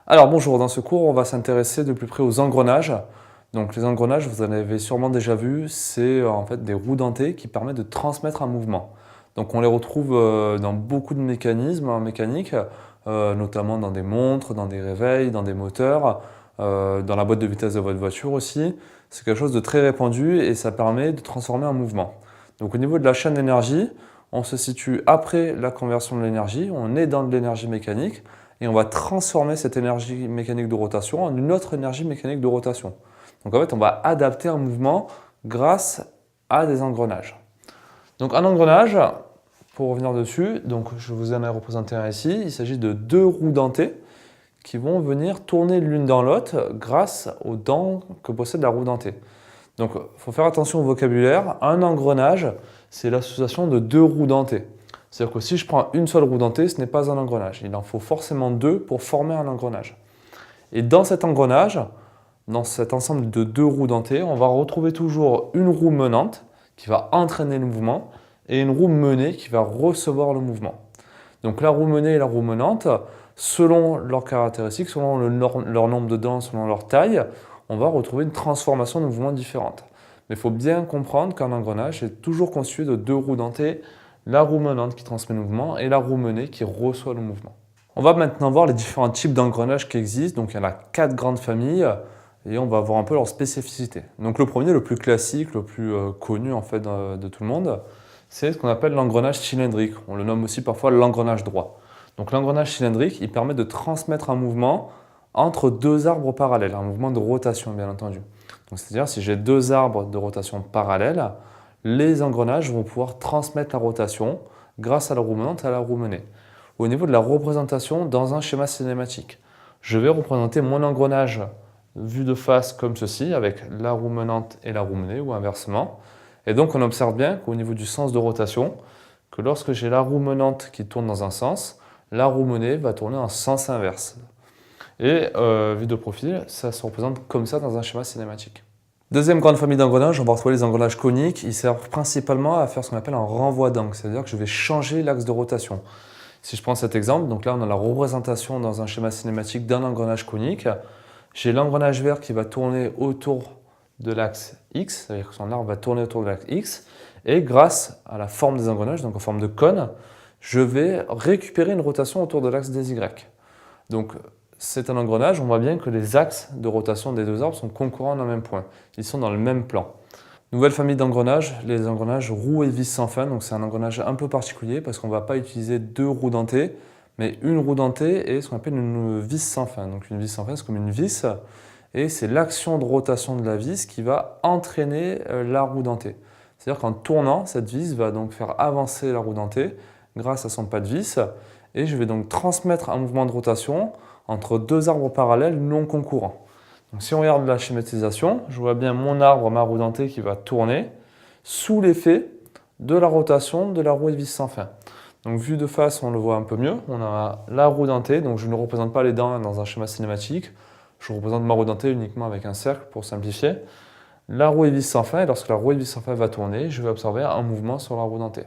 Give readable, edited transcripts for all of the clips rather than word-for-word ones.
Alors bonjour, dans ce cours, on va s'intéresser de plus près aux engrenages. Donc les engrenages, vous en avez sûrement déjà vu, c'est en fait des roues dentées qui permettent de transmettre un mouvement. Donc on les retrouve dans beaucoup de mécanismes en mécanique, notamment dans des montres, dans des réveils, dans des moteurs, dans la boîte de vitesse de votre voiture aussi. C'est quelque chose de très répandu et ça permet de transformer un mouvement. Donc au niveau de la chaîne d'énergie, on se situe après la conversion de l'énergie, on est dans de l'énergie mécanique et on va transformer cette énergie mécanique de rotation en une autre énergie mécanique de rotation. Donc en fait, on va adapter un mouvement grâce à des engrenages. Donc un engrenage, pour revenir dessus, donc je vous en ai représenté un ici, il s'agit de deux roues dentées qui vont venir tourner l'une dans l'autre grâce aux dents que possède la roue dentée. Donc il faut faire attention au vocabulaire. Un engrenage, c'est l'association de deux roues dentées. C'est-à-dire que si je prends une seule roue dentée, ce n'est pas un engrenage. Il en faut forcément deux pour former un engrenage. Et dans cet engrenage, dans cet ensemble de deux roues dentées, on va retrouver toujours une roue menante qui va entraîner le mouvement et une roue menée qui va recevoir le mouvement. Donc la roue menée et la roue menante, selon leurs caractéristiques, selon leur nombre de dents, selon leur taille, on va retrouver une transformation de mouvement différente. Mais il faut bien comprendre qu'un engrenage est toujours constitué de deux roues dentées, la roue menante qui transmet le mouvement et la roue menée qui reçoit le mouvement. On va maintenant voir les différents types d'engrenages qui existent. Donc il y en a 4 grandes familles et on va voir un peu leurs spécificités. Donc le premier, le plus classique, le plus connu en fait de tout le monde, c'est ce qu'on appelle l'engrenage cylindrique. On le nomme aussi parfois l'engrenage droit. Donc l'engrenage cylindrique, il permet de transmettre un mouvement entre deux arbres parallèles, un mouvement de rotation bien entendu. Donc c'est-à-dire si j'ai deux arbres de rotation parallèles, les engrenages vont pouvoir transmettre la rotation grâce à la roue menante et à la roue menée. Au niveau de la représentation dans un schéma cinématique, je vais représenter mon engrenage vu de face comme ceci, avec la roue menante et la roue menée, ou inversement. Et donc on observe bien qu'au niveau du sens de rotation, que lorsque j'ai la roue menante qui tourne dans un sens, la roue menée va tourner en sens inverse. Et vu de profil, ça se représente comme ça dans un schéma cinématique. Deuxième grande famille d'engrenages, on va retrouver les engrenages coniques. Ils servent principalement à faire ce qu'on appelle un renvoi d'angle, c'est-à-dire que je vais changer l'axe de rotation. Si je prends cet exemple, donc là on a la représentation dans un schéma cinématique d'un engrenage conique. J'ai l'engrenage vert qui va tourner autour de l'axe X, c'est-à-dire que son arbre va tourner autour de l'axe X. Et grâce à la forme des engrenages, donc en forme de cône, je vais récupérer une rotation autour de l'axe des Y. Donc c'est un engrenage, on voit bien que les axes de rotation des deux arbres sont concurrents d'un même point. Ils sont dans le même plan. Nouvelle famille d'engrenages, les engrenages roues et vis sans fin. Donc c'est un engrenage un peu particulier parce qu'on ne va pas utiliser deux roues dentées, mais une roue dentée et ce qu'on appelle une vis sans fin. Donc une vis sans fin, c'est comme une vis et c'est l'action de rotation de la vis qui va entraîner la roue dentée. C'est-à-dire qu'en tournant, cette vis va donc faire avancer la roue dentée grâce à son pas de vis et je vais donc transmettre un mouvement de rotation entre deux arbres parallèles non concurrents. Donc si on regarde la schématisation, je vois bien mon arbre, ma roue dentée qui va tourner sous l'effet de la rotation de la roue et vis sans fin. Donc vu de face, on le voit un peu mieux. On a la roue dentée, donc je ne représente pas les dents dans un schéma cinématique. Je représente ma roue dentée uniquement avec un cercle pour simplifier. La roue et vis sans fin, et lorsque la roue et vis sans fin va tourner, je vais observer un mouvement sur la roue dentée.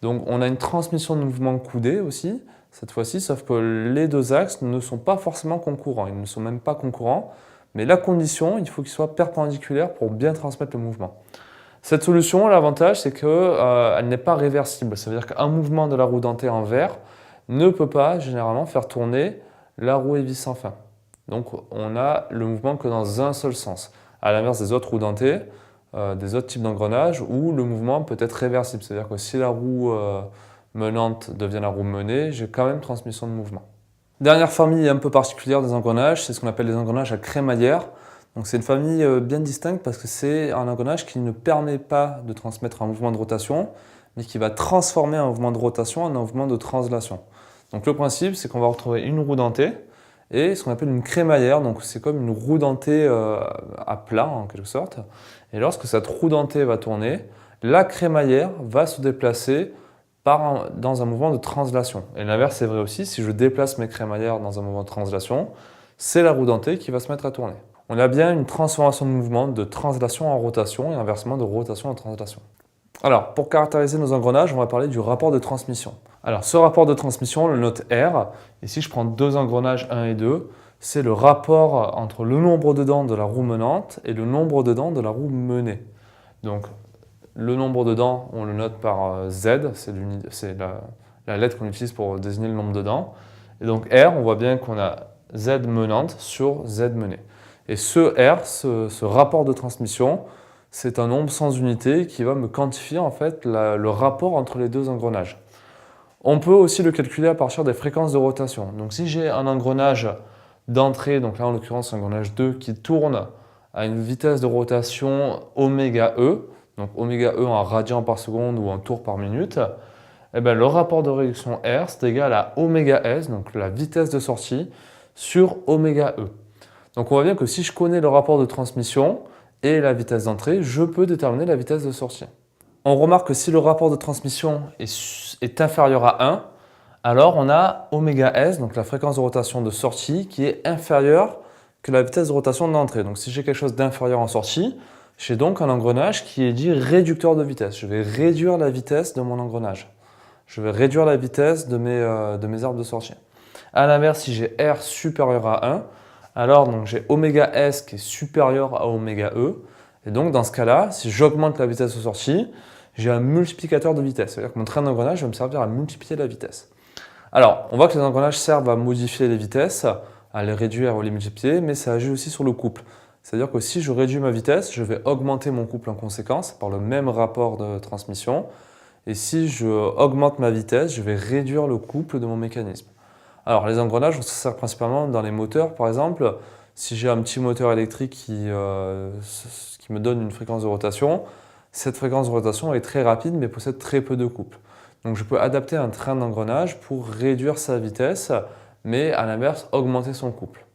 Donc on a une transmission de mouvement coudé aussi, cette fois-ci, sauf que les deux axes ne sont pas forcément concurrents, ils ne sont même pas concurrents, mais la condition, il faut qu'ils soient perpendiculaires pour bien transmettre le mouvement. Cette solution, l'avantage, c'est qu'elle n'est pas réversible, ça veut dire qu'un mouvement de la roue dentée en vert ne peut pas généralement faire tourner la roue et vis sans fin. Donc on a le mouvement que dans un seul sens, à l'inverse des autres roues dentées, des autres types d'engrenages où le mouvement peut être réversible. C'est-à-dire que si la roue menante devient la roue menée, j'ai quand même transmission de mouvement. Dernière famille un peu particulière des engrenages, c'est ce qu'on appelle les engrenages à crémaillère. Donc c'est une famille bien distincte parce que c'est un engrenage qui ne permet pas de transmettre un mouvement de rotation, mais qui va transformer un mouvement de rotation en un mouvement de translation. Donc le principe, c'est qu'on va retrouver une roue dentée et ce qu'on appelle une crémaillère, donc c'est comme une roue dentée à plat en quelque sorte. Et lorsque cette roue dentée va tourner, la crémaillère va se déplacer dans un mouvement de translation. Et l'inverse est vrai aussi, si je déplace mes crémaillères dans un mouvement de translation, c'est la roue dentée qui va se mettre à tourner. On a bien une transformation de mouvement de translation en rotation et inversement de rotation en translation. Alors, pour caractériser nos engrenages, on va parler du rapport de transmission. Alors, ce rapport de transmission, on le note R. Ici, je prends deux engrenages 1 et 2. c'est le rapport entre le nombre de dents de la roue menante et le nombre de dents de la roue menée. Donc, le nombre de dents, on le note par Z, c'est la lettre qu'on utilise pour désigner le nombre de dents. Et donc R, on voit bien qu'on a Z menante sur Z menée. Et ce R, ce rapport de transmission, c'est un nombre sans unité qui va me quantifier en fait le rapport entre les deux engrenages. On peut aussi le calculer à partir des fréquences de rotation. Donc si j'ai un engrenage d'entrée, donc là en l'occurrence engrenage 2, qui tourne à une vitesse de rotation oméga E, donc oméga E en radians par seconde ou en tours par minute, eh bien, le rapport de réduction R, c'est égal à oméga S, donc la vitesse de sortie, sur oméga E. Donc on voit bien que si je connais le rapport de transmission et la vitesse d'entrée, je peux déterminer la vitesse de sortie. On remarque que si le rapport de transmission est inférieur à 1, alors on a oméga S, donc la fréquence de rotation de sortie, qui est inférieure que la vitesse de rotation d'entrée. Donc si j'ai quelque chose d'inférieur en sortie, j'ai donc un engrenage qui est dit réducteur de vitesse. Je vais réduire la vitesse de mon engrenage. Je vais réduire la vitesse de mes arbres de sortie. A l'inverse, si j'ai R supérieur à 1, alors j'ai oméga S qui est supérieur à oméga E. Et donc dans ce cas-là, si j'augmente la vitesse de sortie, j'ai un multiplicateur de vitesse. C'est-à-dire que mon train d'engrenage va me servir à multiplier la vitesse. Alors, on voit que les engrenages servent à modifier les vitesses, à les réduire ou les multiplier, mais ça agit aussi sur le couple. C'est-à-dire que si je réduis ma vitesse, je vais augmenter mon couple en conséquence par le même rapport de transmission. Et si je augmente ma vitesse, je vais réduire le couple de mon mécanisme. Alors, les engrenages, on se sert principalement dans les moteurs, par exemple. Si j'ai un petit moteur électrique qui me donne une fréquence de rotation, cette fréquence de rotation est très rapide, mais possède très peu de couple. Donc, je peux adapter un train d'engrenage pour réduire sa vitesse, mais à l'inverse, augmenter son couple.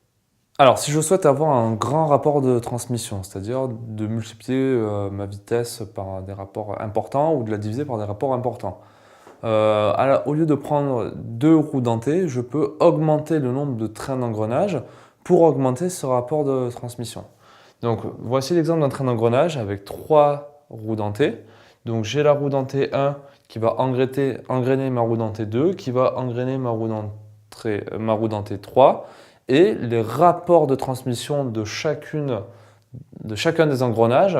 Alors, si je souhaite avoir un grand rapport de transmission, c'est-à-dire de multiplier ma vitesse par des rapports importants ou de la diviser par des rapports importants, au lieu de prendre 2 roues dentées, je peux augmenter le nombre de trains d'engrenage pour augmenter ce rapport de transmission. Donc, voici l'exemple d'un train d'engrenage avec 3 roues dentées. Donc, j'ai la roue dentée 1 qui va engrainer ma roue dentée 2, qui va engrainer ma roue dentée 3. Et les rapports de transmission de chacun des engrenages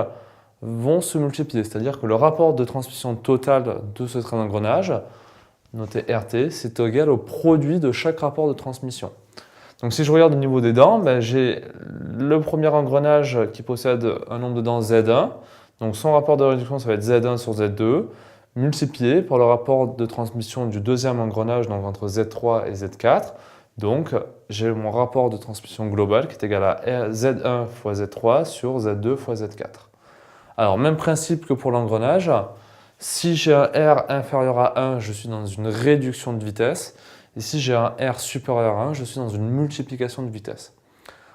vont se multiplier. C'est-à-dire que le rapport de transmission total de ce train d'engrenage, noté RT, c'est égal au produit de chaque rapport de transmission. Donc si je regarde au niveau des dents, j'ai le premier engrenage qui possède un nombre de dents Z1. Donc son rapport de réduction, ça va être Z1 sur Z2, multiplié par le rapport de transmission du deuxième engrenage, donc entre Z3 et Z4. Donc, j'ai mon rapport de transmission global qui est égal à Z1 fois Z3 sur Z2 fois Z4. Alors, même principe que pour l'engrenage. Si j'ai un R inférieur à 1, je suis dans une réduction de vitesse. Et si j'ai un R supérieur à 1, je suis dans une multiplication de vitesse.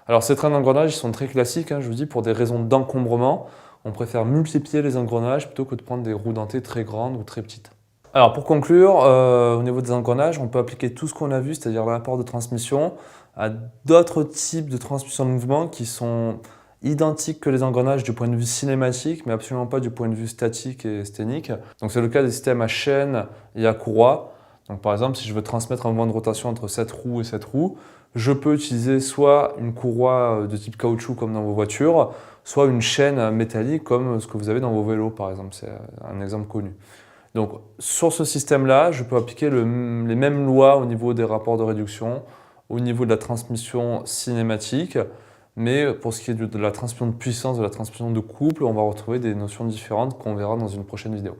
Alors, ces trains d'engrenage sont très classiques, je vous dis, pour des raisons d'encombrement. On préfère multiplier les engrenages plutôt que de prendre des roues dentées très grandes ou très petites. Alors pour conclure, au niveau des engrenages, on peut appliquer tout ce qu'on a vu, c'est-à-dire le rapport de transmission, à d'autres types de transmission de mouvement qui sont identiques que les engrenages du point de vue cinématique, mais absolument pas du point de vue statique et sténique. Donc c'est le cas des systèmes à chaîne et à courroie. Donc par exemple, si je veux transmettre un mouvement de rotation entre cette roue et cette roue, je peux utiliser soit une courroie de type caoutchouc comme dans vos voitures, soit une chaîne métallique comme ce que vous avez dans vos vélos par exemple. C'est un exemple connu. Donc sur ce système-là, je peux appliquer les mêmes lois au niveau des rapports de réduction, au niveau de la transmission cinématique, mais pour ce qui est de la transmission de puissance, de la transmission de couple, on va retrouver des notions différentes qu'on verra dans une prochaine vidéo.